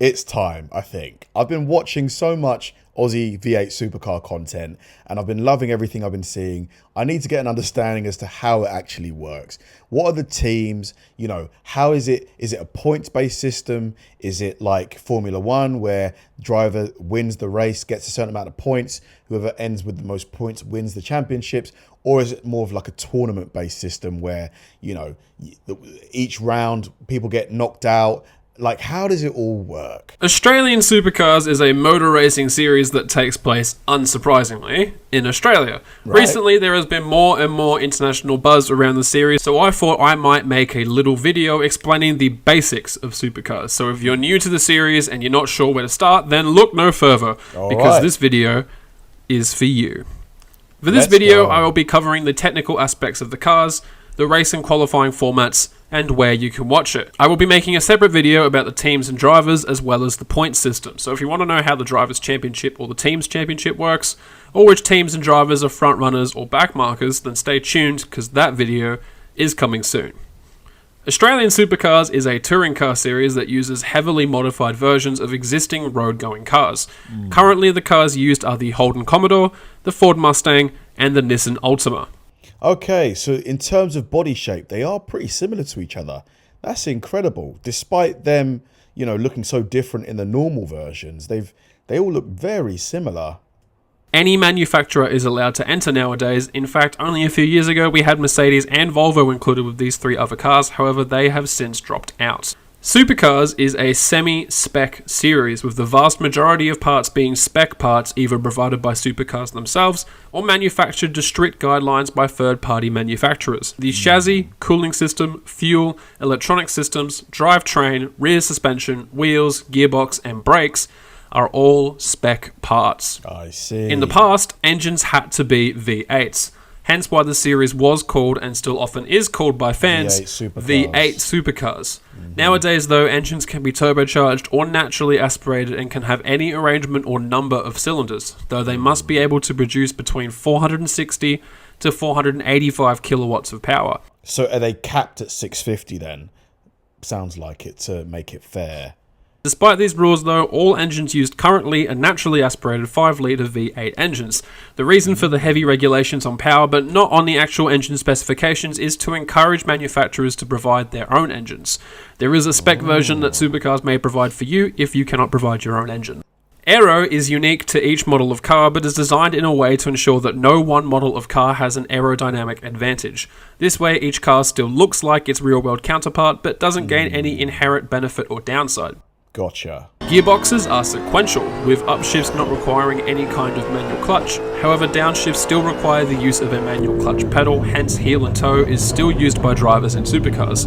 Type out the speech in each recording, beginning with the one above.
It's time, I think. I've been watching so much Aussie V8 Supercar content and I've been loving everything I've been seeing. I need to get an understanding as to how it actually works. What are the teams? You know, how is it? Is it a points-based system? Is it like Formula One where driver wins the race, gets a certain amount of points, whoever ends with the most points wins the championships? Or is it more of like a tournament-based system where, you know, each round people get knocked out? Like, how does it all work? Australian Supercars is a motor racing series that takes place, unsurprisingly, in Australia. Right. Recently, there has been more and more international buzz around the series, so I thought I might make a little video explaining the basics of Supercars. So if you're new to the series and you're not sure where to start, then look no further, because this video is for you. For this video, I will be covering the technical aspects of the cars, the race and qualifying formats, and where you can watch it. I will be making a separate video about the teams and drivers as well as the point system. So if you want to know how the Drivers' Championship or the Teams' Championship works, or which teams and drivers are front runners or back markers, then stay tuned because that video is coming soon. Australian Supercars is a touring car series that uses heavily modified versions of existing road-going cars. Currently the cars used are the Holden Commodore, the Ford Mustang, and the Nissan Altima. Okay, so in terms of body shape, they are pretty similar to each other. That's incredible. Despite them, you know, looking so different in the normal versions, they all look very similar. Any manufacturer is allowed to enter nowadays. In fact, only a few years ago we had Mercedes and Volvo included with these three other cars, however they have since dropped out. Supercars is a semi-spec series, with the vast majority of parts being spec parts either provided by Supercars themselves or manufactured to strict guidelines by third-party manufacturers. The chassis, cooling system, fuel, electronic systems, drivetrain, rear suspension, wheels, gearbox and brakes are all spec parts. I see. In the past, engines had to be V8s. Hence why the series was called, and still often is called by fans, V8 Supercars. Nowadays, though, engines can be turbocharged or naturally aspirated and can have any arrangement or number of cylinders, though they must be able to produce between 460 to 485 kilowatts of power. So are they capped at 650 then? Sounds like it, to make it fair. Despite these rules though, all engines used currently are naturally aspirated 5-litre V8 engines. The reason for the heavy regulations on power, but not on the actual engine specifications, is to encourage manufacturers to provide their own engines. There is a spec version that Supercars may provide for you if you cannot provide your own engine. Aero is unique to each model of car, but is designed in a way to ensure that no one model of car has an aerodynamic advantage. This way, each car still looks like its real-world counterpart, but doesn't gain any inherent benefit or downside. Gotcha. Gearboxes are sequential, with upshifts not requiring any kind of manual clutch. However, downshifts still require the use of a manual clutch pedal, hence heel and toe is still used by drivers in supercars.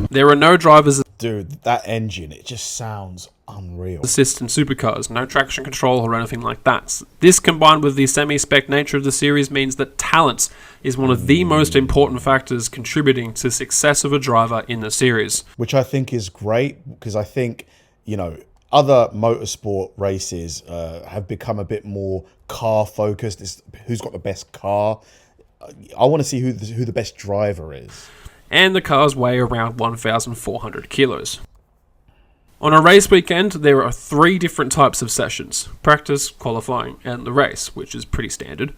There are no drivers Dude, that engine, it just sounds unreal. assist in supercars, no traction control or anything like that. This combined with the semi-spec nature of the series means that talent is one of the most important factors contributing to success of a driver in the series. Which I think is great, because I think, you know, other motorsport races have become a bit more car focused. It's who's got the best car. I want to see who the best driver is. And the cars weigh around 1,400 kilos. On a race weekend, there are 3 different types of sessions: practice, qualifying, and the race, which is pretty standard.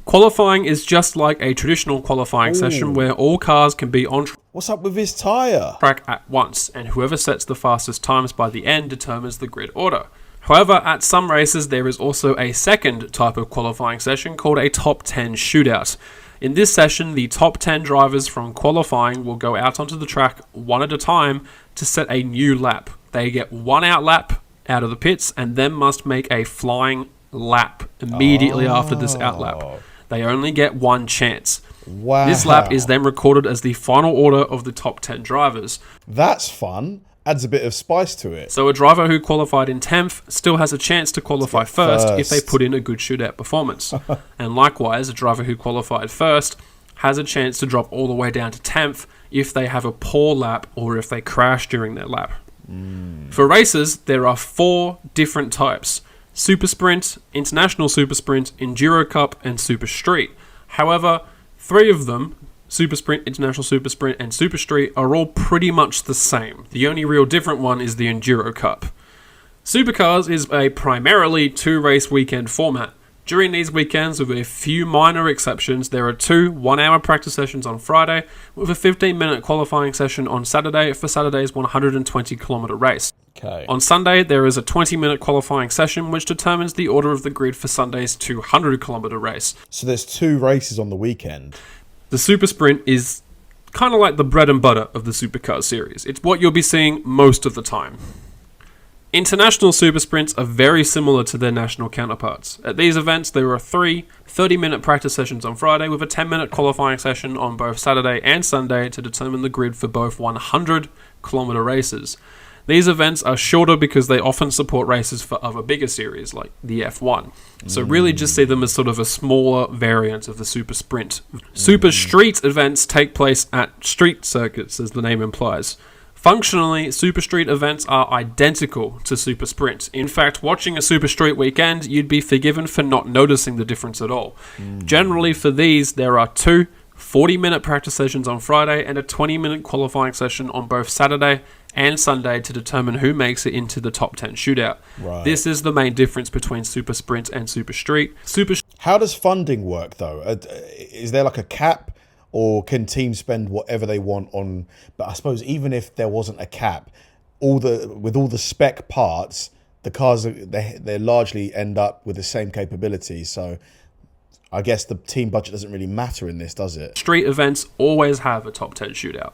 Qualifying is just like a traditional qualifying session where all cars can be on What's up with his tyre? track at once, and whoever sets the fastest times by the end determines the grid order. However, at some races, there is also a second type of qualifying session called a top 10 shootout. In this session, the top 10 drivers from qualifying will go out onto the track one at a time to set a new lap. They get one out lap out of the pits and then must make a flying lap immediately after this out lap. They only get one chance. Wow. This lap is then recorded as the final order of the top 10 drivers. That's fun. Adds a bit of spice to it. So a driver who qualified in 10th still has a chance to qualify first if they put in a good shootout performance. And likewise, a driver who qualified first has a chance to drop all the way down to 10th if they have a poor lap or if they crash during their lap. For races, there are 4 different types: Super Sprint, International Super Sprint, Enduro Cup, and Super Street. However, 3 of them, Super Sprint, International Super Sprint, and Super Street are all pretty much the same. The only real different one is the Enduro Cup. Supercars is a primarily 2-race weekend format. During these weekends, with a few minor exceptions, there are 2 one-hour practice sessions on Friday, with a 15-minute qualifying session on Saturday for Saturday's 120-kilometre race. Okay. On Sunday, there is a 20-minute qualifying session which determines the order of the grid for Sunday's 200-kilometre race. So there's 2 races on the weekend. The Super Sprint is kind of like the bread and butter of the Supercars series. It's what you'll be seeing most of the time. International Super Sprints are very similar to their national counterparts. At these events, there are 3 30-minute practice sessions on Friday with a 10-minute qualifying session on both Saturday and Sunday to determine the grid for both 100-kilometre races. These events are shorter because they often support races for other bigger series like the F1. So really just see them as sort of a smaller variant of the Super Sprint. Super Street events take place at street circuits, as the name implies. Functionally, Super Street events are identical to Super Sprint. In fact, watching a Super Street weekend, you'd be forgiven for not noticing the difference at all. Generally, for these, there are 2 40-minute practice sessions on Friday and a 20-minute qualifying session on both Saturday and Sunday to determine who makes it into the top 10 shootout. Right. This is the main difference between Super Sprint and Super Street. How does funding work, though? Is there like a cap? Or can teams spend whatever they want on? But I suppose even if there wasn't a cap, with all the spec parts, the cars they largely end up with the same capabilities. So I guess the team budget doesn't really matter in this, does it? Street events always have a top 10 shootout.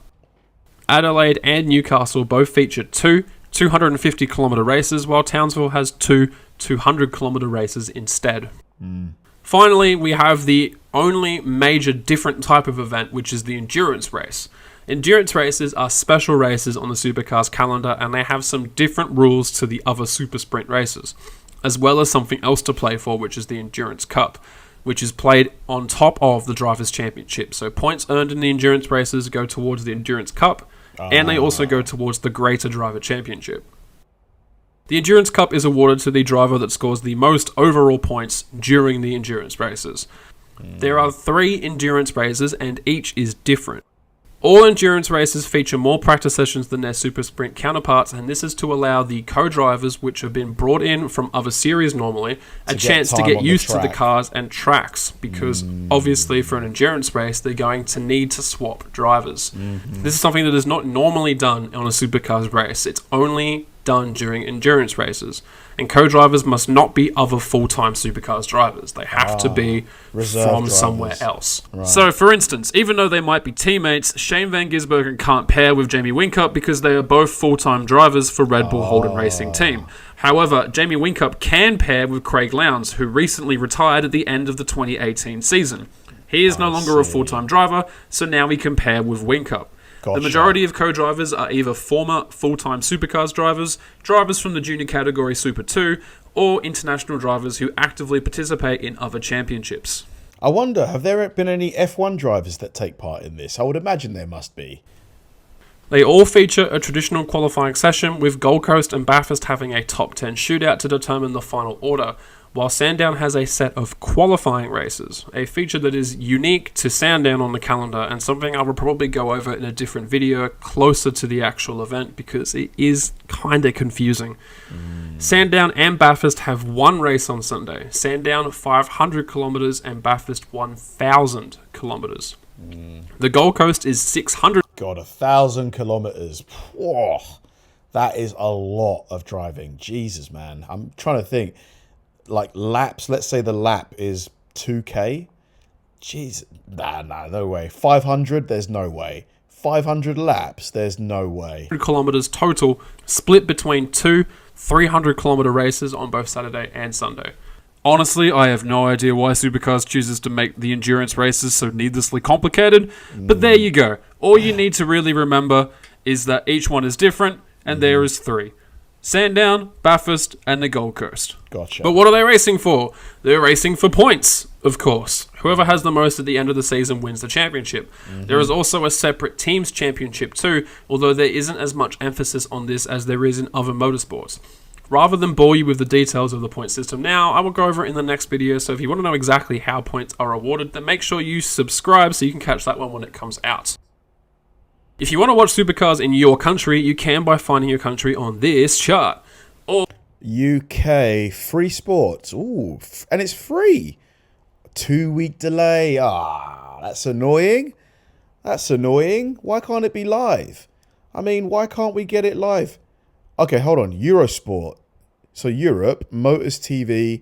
Adelaide and Newcastle both feature 2 250-kilometre races, while Townsville has 2 200-kilometre races instead. Finally, we have the only major different type of event, which is the endurance race. Endurance races are special races on the Supercars calendar, and they have some different rules to the other Super Sprint races, as well as something else to play for, which is the Endurance Cup, which is played on top of the Drivers' Championship. So points earned in the endurance races go towards the Endurance Cup, and they also go towards the Greater Driver Championship. The Endurance Cup is awarded to the driver that scores the most overall points during the endurance races. There are 3 endurance races, and each is different. All endurance races feature more practice sessions than their Super Sprint counterparts, and this is to allow the co-drivers, which have been brought in from other series normally, a chance to get used to the cars and tracks, because obviously for an endurance race, they're going to need to swap drivers. This is something that is not normally done on a Supercars race. It's only done during endurance races, and co-drivers must not be other full-time Supercars drivers. They have to be from drivers. somewhere else. Right. So, for instance, even though they might be teammates, Shane Van Gisbergen can't pair with Jamie Whincup because they are both full-time drivers for Red Bull Holden Racing Team. However, Jamie Whincup can pair with Craig Lowndes, who recently retired at the end of the 2018 season. He is no longer a full-time driver, so now he can pair with Whincup. The majority of co-drivers are either former full-time Supercars drivers, drivers from the junior category Super 2, or international drivers who actively participate in other championships. I wonder, have there been any F1 drivers that take part in this? I would imagine there must be. They all feature a traditional qualifying session, with Gold Coast and Bathurst having a top 10 shootout to determine the final order, while Sandown has a set of qualifying races, a feature that is unique to Sandown on the calendar and something I will probably go over in a different video closer to the actual event because it is kind of confusing. Sandown and Bathurst have 1 race on Sunday, Sandown 500 kilometres and Bathurst 1,000 kilometres. The Gold Coast is 600. God, 1,000 kilometres. Whoa, that is a lot of driving. Jesus, man. I'm trying to think. Like laps, let's say the lap is 2k. Jeez, nah, no way. 500, there's no way. 500 laps, there's no way. Kilometres total, split between 2 300-kilometre races on both Saturday and Sunday. Honestly, I have no idea why Supercars chooses to make the endurance races so needlessly complicated, but there you go. All you need to really remember is that each one is different, and there is 3. Sandown, Bathurst, and the Gold Coast. Gotcha. But what are they racing for? They're racing for points, of course. Whoever has the most at the end of the season wins the championship. There is also a separate teams championship too, although there isn't as much emphasis on this as there is in other motorsports. Rather than bore you with the details of the point system now, I will go over it in the next video, so if you want to know exactly how points are awarded, then make sure you subscribe so you can catch that one when it comes out. If you want to watch Supercars in your country, you can by finding your country on this chart. Or UK, free sports. Ooh, and it's free. 2-week delay. That's annoying. That's annoying. Why can't it be live? I mean, why can't we get it live? Okay, hold on. Eurosport. So Europe, Motors TV,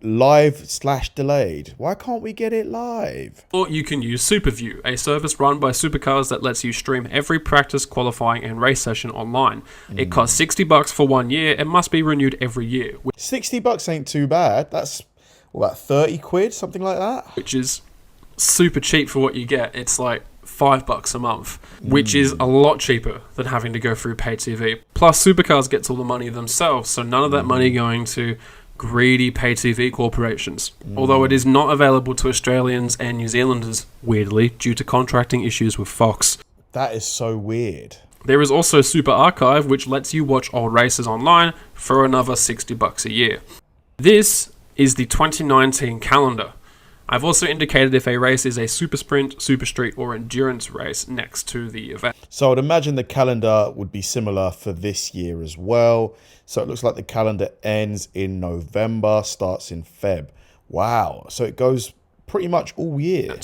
live/delayed. Why can't we get it live? Or you can use SuperView, a service run by Supercars that lets you stream every practice, qualifying, and race session online. It costs $60 for 1 year and must be renewed every year. $60 ain't too bad. That's about 30 quid, something like that. Which is super cheap for what you get. It's like $5 a month, which is a lot cheaper than having to go through pay TV. Plus, Supercars gets all the money themselves, so none of that money going to greedy pay TV corporations. Although it is not available to Australians and New Zealanders, weirdly, due to contracting issues with Fox. That is so weird. There is also Super Archive, which lets you watch old races online for another $60 a year. This is the 2019 calendar. I've also indicated if a race is a super sprint, super street, or endurance race next to the event. So I'd imagine the calendar would be similar for this year as well. So it looks like the calendar ends in November, starts in Feb. Wow. So it goes pretty much all year.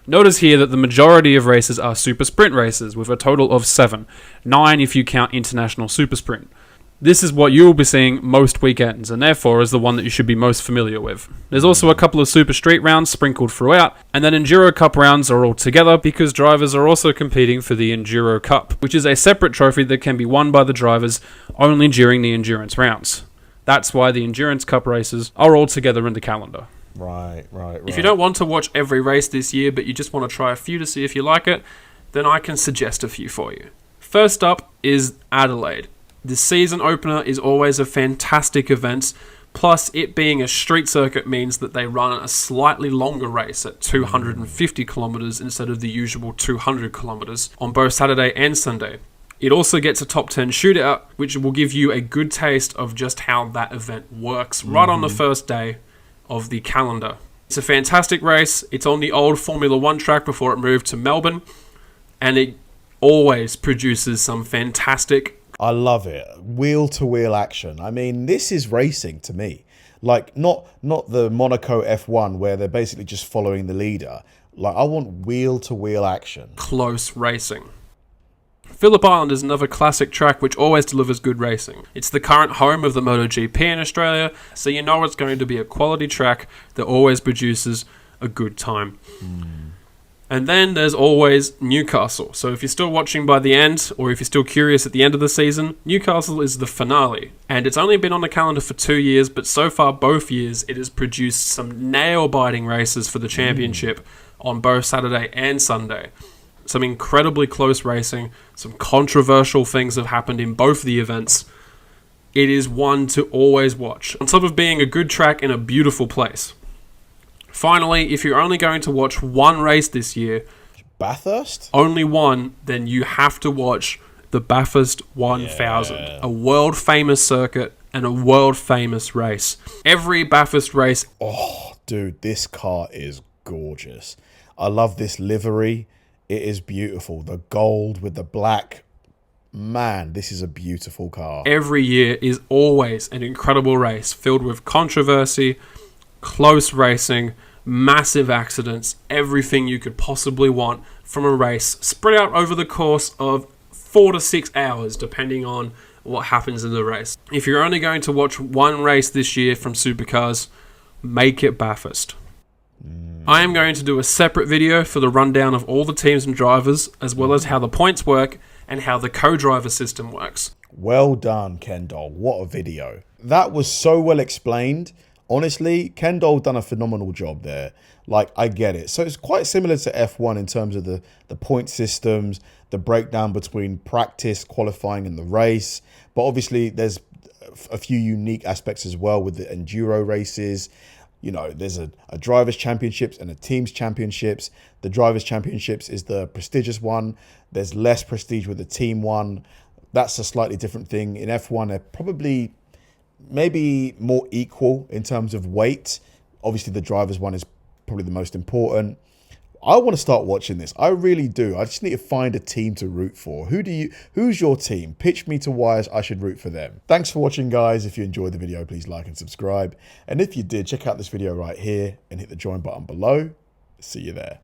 Notice here that the majority of races are super sprint races, with a total of 7. 9 if you count International Super Sprint. This is what you will be seeing most weekends, and therefore is the one that you should be most familiar with. There's also a couple of Super Street rounds sprinkled throughout, and then Enduro Cup rounds are all together because drivers are also competing for the Enduro Cup, which is a separate trophy that can be won by the drivers only during the endurance rounds. That's why the Endurance Cup races are all together in the calendar. Right. If you don't want to watch every race this year, but you just want to try a few to see if you like it, then I can suggest a few for you. First up is Adelaide. The season opener is always a fantastic event, plus it being a street circuit means that they run a slightly longer race at 250 kilometers instead of the usual 200 kilometers on both Saturday and Sunday. It also gets a top 10 shootout, which will give you a good taste of just how that event works right on the first day of the calendar. It's a fantastic race. It's on the old Formula 1 track before it moved to Melbourne, and it always produces some fantastic... I love it. Wheel-to-wheel action. I mean, this is racing to me. Like, not the Monaco F1 where they're basically just following the leader. Like, I want wheel-to-wheel action. Close racing. Phillip Island is another classic track which always delivers good racing. It's the current home of the MotoGP in Australia, so you know it's going to be a quality track that always produces a good time. And then there's always Newcastle. So if you're still watching by the end, or if you're still curious at the end of the season, Newcastle is the finale. And it's only been on the calendar for 2 years, but so far both years it has produced some nail-biting races for the championship on both Saturday and Sunday. Some incredibly close racing, some controversial things have happened in both the events. It is one to always watch, on top of being a good track in a beautiful place. Finally, if you're only going to watch one race this year, Bathurst? Only one, then you have to watch the Bathurst 1000, a world-famous circuit and a world-famous race. Every Bathurst race... Oh, dude, this car is gorgeous. I love this livery. It is beautiful. The gold with the black. Man, this is a beautiful car. Every year is always an incredible race filled with controversy, close racing, massive accidents, everything you could possibly want from a race spread out over the course of 4 to 6 hours, depending on what happens in the race. If you're only going to watch one race this year from Supercars, make it Bathurst. I am going to do a separate video for the rundown of all the teams and drivers, as well as how the points work and how the co-driver system works. Well done, Kendall. What a video. That was so well explained. Honestly, Kendall done a phenomenal job there. Like, I get it. So it's quite similar to F1 in terms of the point systems, the breakdown between practice, qualifying, and the race. But obviously, there's a few unique aspects as well with the enduro races. You know, there's a drivers' championships and a teams' championships. The drivers' championships is the prestigious one. There's less prestige with the team one. That's a slightly different thing. In F1, they're probably maybe more equal in terms of weight. Obviously, the drivers one is probably the most important. I want to start watching this. I really do. I just need to find a team to root for. Who's your team? Pitch me to why I should root for them. Thanks for watching, guys. If you enjoyed the video, please like and subscribe. And if you did, check out this video right here and hit the join button below. See you there.